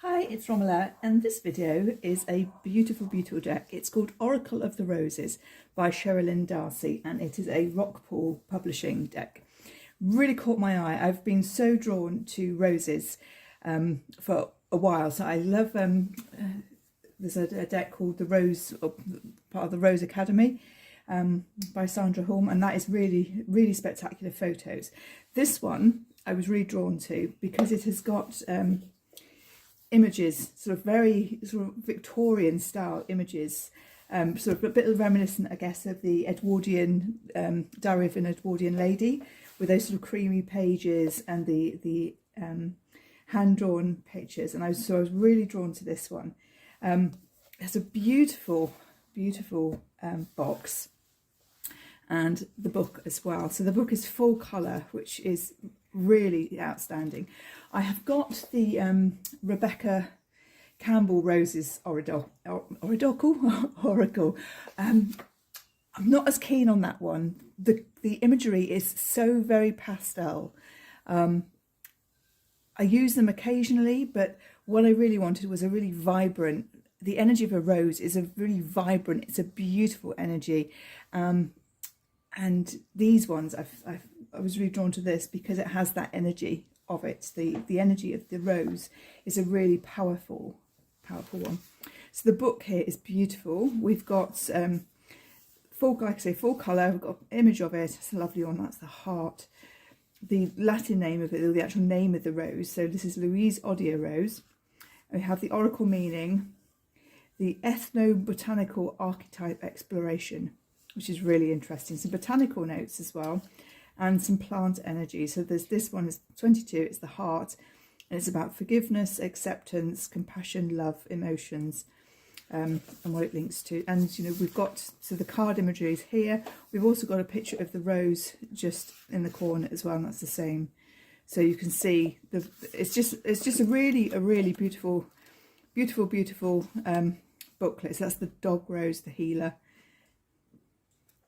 Hi, it's Romella, and this video is a beautiful, beautiful deck. It's called Oracle of the Roses by Cheralyn Darcey, and it is a Rockpool publishing deck. Really caught my eye. I've been so drawn to roses for a while, so I love, there's a deck called the Rose, part of the Rose Academy by Sandra Hulme, and that is really, really spectacular photos. This one I was really drawn to because it has got images, sort of very sort of Victorian style images, sort of a bit reminiscent, I guess, of the Edwardian Diary of an Edwardian Lady, with those sort of creamy pages and the hand-drawn pictures. And I was really drawn to this one. It's a beautiful, beautiful box, and the book as well. So the book is full colour, which is really outstanding. I have got the Rebecca Campbell Roses Oracle. I'm not as keen on that one. The imagery is so very pastel. I use them occasionally, but what I really wanted was a really vibrant, the energy of a rose is a really vibrant, it's a beautiful energy. And these ones, I was really drawn to this because it has that energy of it. The energy of the rose is a really powerful one. So the book here is beautiful. We've got full, like I say, full colour. We've got an image of it. It's a lovely one. That's the heart. The Latin name of it, or the actual name of the rose. So this is Louise Odia Rose. We have the oracle meaning, the ethnobotanical archetype exploration, which is really interesting. Some botanical notes as well, and some plant energy. So there's this one is 22, it's the heart, and it's about forgiveness, acceptance, compassion, love, emotions, and what it links to. And, you know, we've got, so the card imagery is here. We've also got a picture of the rose just in the corner as well, and that's the same. So you can see, it's just a really beautiful booklet. So that's the dog rose, the healer.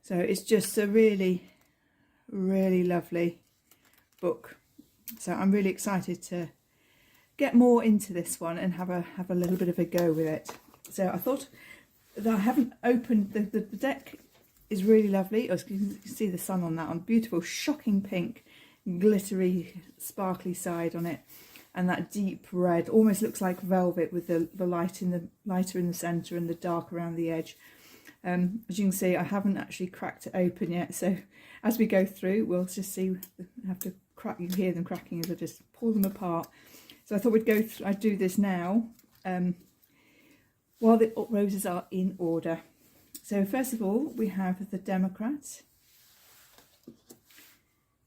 So it's just a really, really lovely book. So I'm really excited to get more into this one and have a little bit of a go with it. So I thought that I haven't opened, the deck is really lovely. As you can see the sun on that one, beautiful, shocking pink, glittery, sparkly side on it. And that deep red, almost looks like velvet with the lighter in the centre and the dark around the edge. As you can see, I haven't actually cracked it open yet, so as we go through we'll just see. I have to crack, you hear them cracking as I just pull them apart. So I thought we'd go through, I'd do this now while the roses are in order. So first of all, we have the Democrat,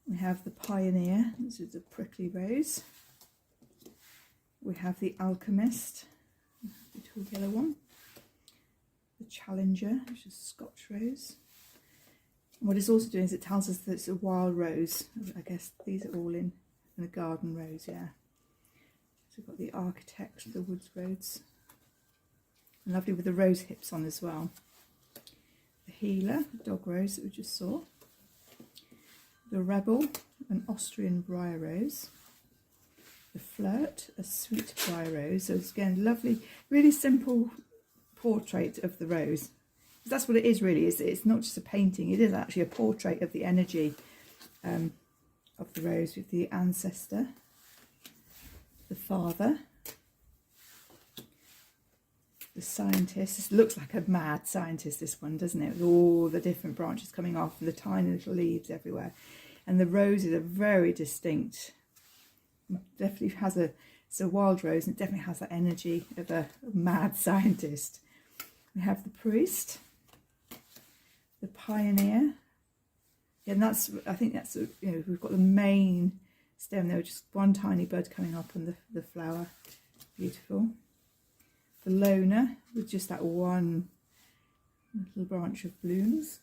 we have the Pioneer, this is a prickly rose, we have the Alchemist, the beautiful yellow one, the Challenger, which is Scotch rose. And what it's also doing is it tells us that it's a wild rose. I guess these are all in a garden rose, yeah. So we've got the Architect, the Woods Rose. And lovely with the rose hips on as well. The Healer, the dog rose that we just saw. The Rebel, an Austrian briar rose. The Flirt, a sweet briar rose. So it's again lovely, really simple portrait of the rose. That's what it is really. It's not just a painting, it is actually a portrait of the energy of the rose, with the Ancestor, the Father, the Scientist. This looks like a mad scientist, this one, doesn't it, with all the different branches coming off and the tiny little leaves everywhere. And the roses are very distinct. Definitely has it's a wild rose, and it definitely has that energy of a mad scientist. We have the Priest, the Pioneer, and that's, I think that's, you know, we've got the main stem there, just one tiny bud coming up and the flower, beautiful. The Loner, with just that one little branch of blooms.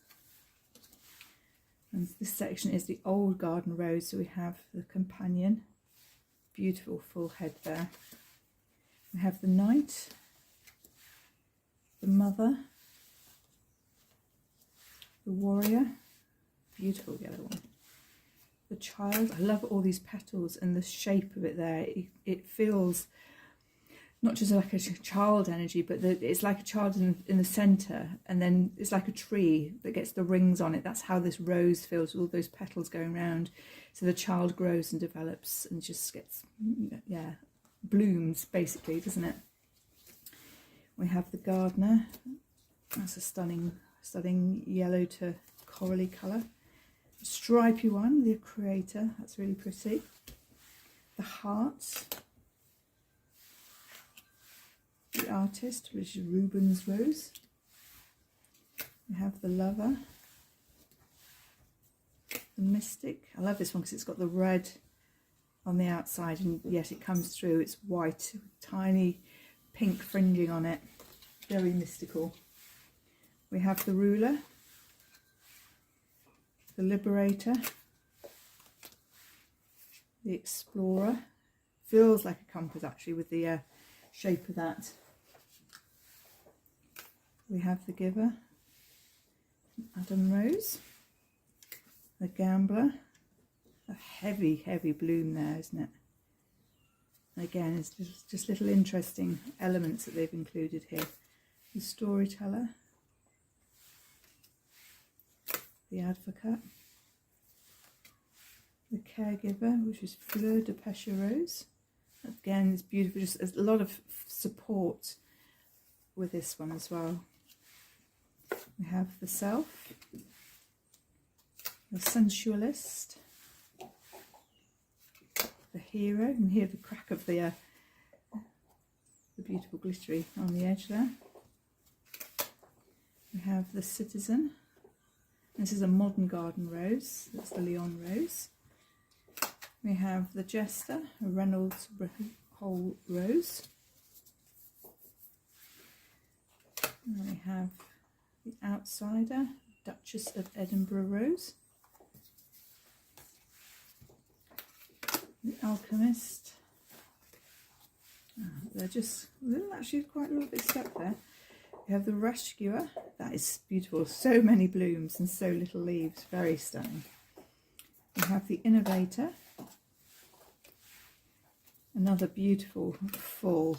And this section is the Old Garden Rose, so we have the Companion, beautiful full head there. We have the Knight, the Mother, the Warrior, beautiful yellow one, the Child. I love all these petals and the shape of it there. It feels not just like a child energy, but it's like a child in the center, and then it's like a tree that gets the rings on it. That's how this rose feels, with all those petals going round. So the child grows and develops and just gets, yeah, blooms basically, doesn't it? We have the gardener. That's a stunning yellow to corally colour. Stripy one, the creator, that's really pretty. The hearts, the artist, which is Rubens Rose. We have the lover, the mystic. I love this one because it's got the red on the outside, and yet it comes through. It's white, tiny pink fringing on it, very mystical. We have the ruler, the liberator, the explorer. Feels like a compass actually with the shape of that. We have the giver, Adam Rose, the gambler. A heavy bloom there, isn't it? Again, it's just little interesting elements that they've included here. The storyteller, the advocate, the caregiver, which is Fleur de Pesche Rose. Again, it's beautiful, just a lot of support with this one as well. We have the self, the sensualist, the hero, and here the crack of the beautiful glittery on the edge there. We have the citizen. This is a modern garden rose, that's the Lyon rose. We have the jester, a Reynolds whole rose. And we have the outsider, Duchess of Edinburgh rose. The alchemist. They're actually quite a little bit stuck there. We have the rescuer. That is beautiful. So many blooms and so little leaves. Very stunning. We have the innovator. Another beautiful full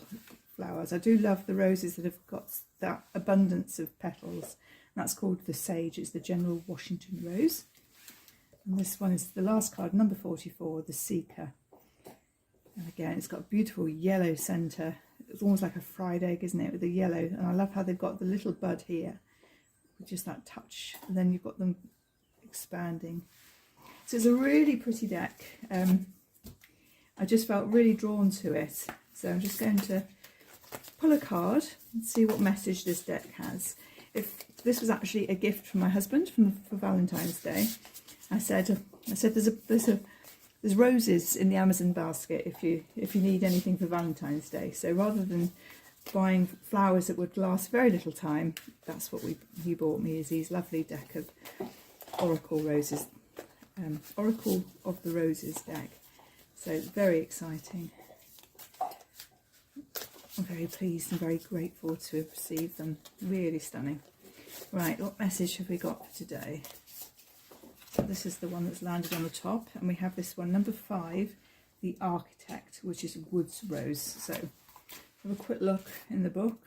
flowers. I do love the roses that have got that abundance of petals. That's called the sage. It's the General Washington rose. And this one is the last card, number 44, the seeker. And again, it's got a beautiful yellow centre. It's almost like a fried egg, isn't it, with the yellow. And I love how they've got the little bud here with just that touch. And then you've got them expanding. So it's a really pretty deck. I just felt really drawn to it. So I'm just going to pull a card and see what message this deck has. If this was actually a gift from my husband for Valentine's Day, I said there's roses in the Amazon basket if you need anything for Valentine's Day. So rather than buying flowers that would last very little time, that's what he bought me, is these lovely deck of Oracle roses, Oracle of the Roses deck. So very exciting. I'm very pleased and very grateful to have received them. Really stunning. Right, what message have we got for today? So this is the one that's landed on the top, and we have this one, number 5, the architect, which is Woods Rose. So have a quick look in the book.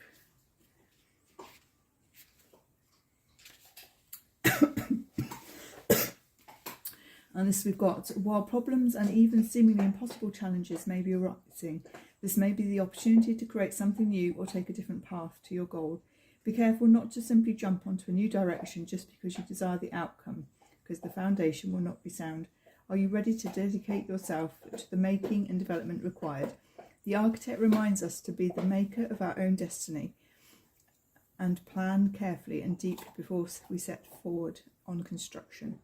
And this we've got, while problems and even seemingly impossible challenges may be arising, this may be the opportunity to create something new or take a different path to your goal. Be careful not to simply jump onto a new direction just because you desire the outcome, because the foundation will not be sound. Are you ready to dedicate yourself to the making and development required? The architect reminds us to be the maker of our own destiny and plan carefully and deeply before we set forward on construction.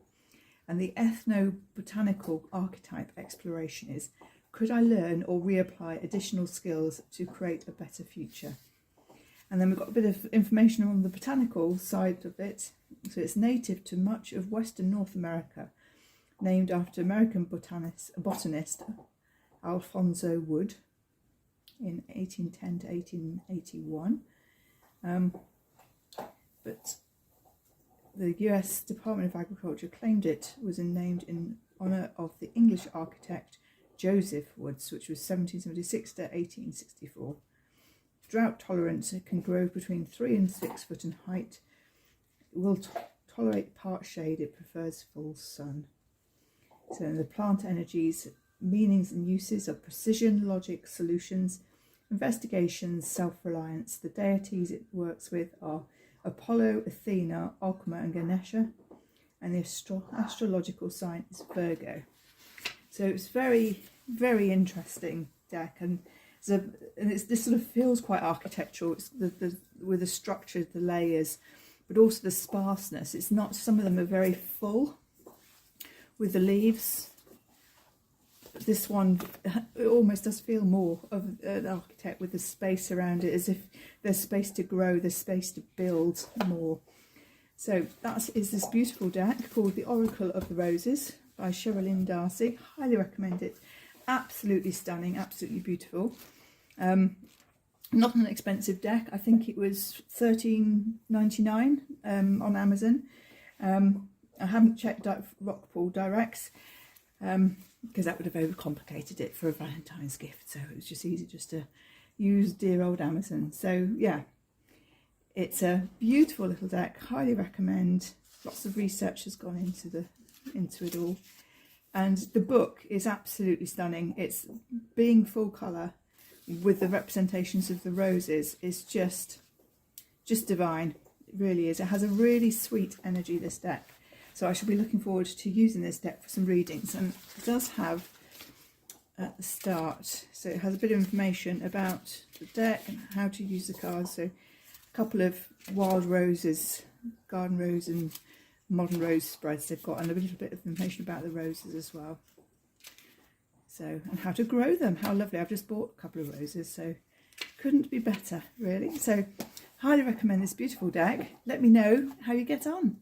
And the ethnobotanical archetype exploration is, could I learn or reapply additional skills to create a better future? And then we've got a bit of information on the botanical side of it. So it's native to much of Western North America, named after American botanist Alphonso Wood in 1810 to 1881. But the US Department of Agriculture claimed it was named in honour of the English architect Joseph Woods, which was 1776 to 1864. drought tolerant. It can grow between 3 and 6 foot in height. It will tolerate part shade. It prefers full sun. So in the plant energies, meanings and uses of precision, logic, solutions, investigations, self-reliance. The deities it works with are Apollo, Athena, Ogma and Ganesha, and the astrological sign is Virgo. So it's very, very interesting deck, and this sort of feels quite architectural. It's with the structure, the layers, but also the sparseness. It's not, some of them are very full with the leaves. This one, it almost does feel more of an architect with the space around it, as if there's space to grow, there's space to build more. So that is this beautiful deck called The Oracle of the Roses by Cheralyn Darcey. Highly recommend it. Absolutely stunning, absolutely beautiful. Not an expensive deck. I think it was $13.99 on Amazon. I haven't checked out Rockpool directs, because that would have overcomplicated it for a Valentine's gift, so it was just easy just to use dear old Amazon. So yeah, it's a beautiful little deck, highly recommend. Lots of research has gone into it all, and the book is absolutely stunning. It's being full colour with the representations of the roses is just divine. It really is. It has a really sweet energy, this deck. So I shall be looking forward to using this deck for some readings. And it does have at the start, so it has a bit of information about the deck and how to use the cards. So a couple of wild roses, garden rose and modern rose spreads they've got, and a little bit of information about the roses as well. So, and how to grow them. How lovely. I've just bought a couple of roses, so couldn't be better, really. So highly recommend this beautiful deck. Let me know how you get on.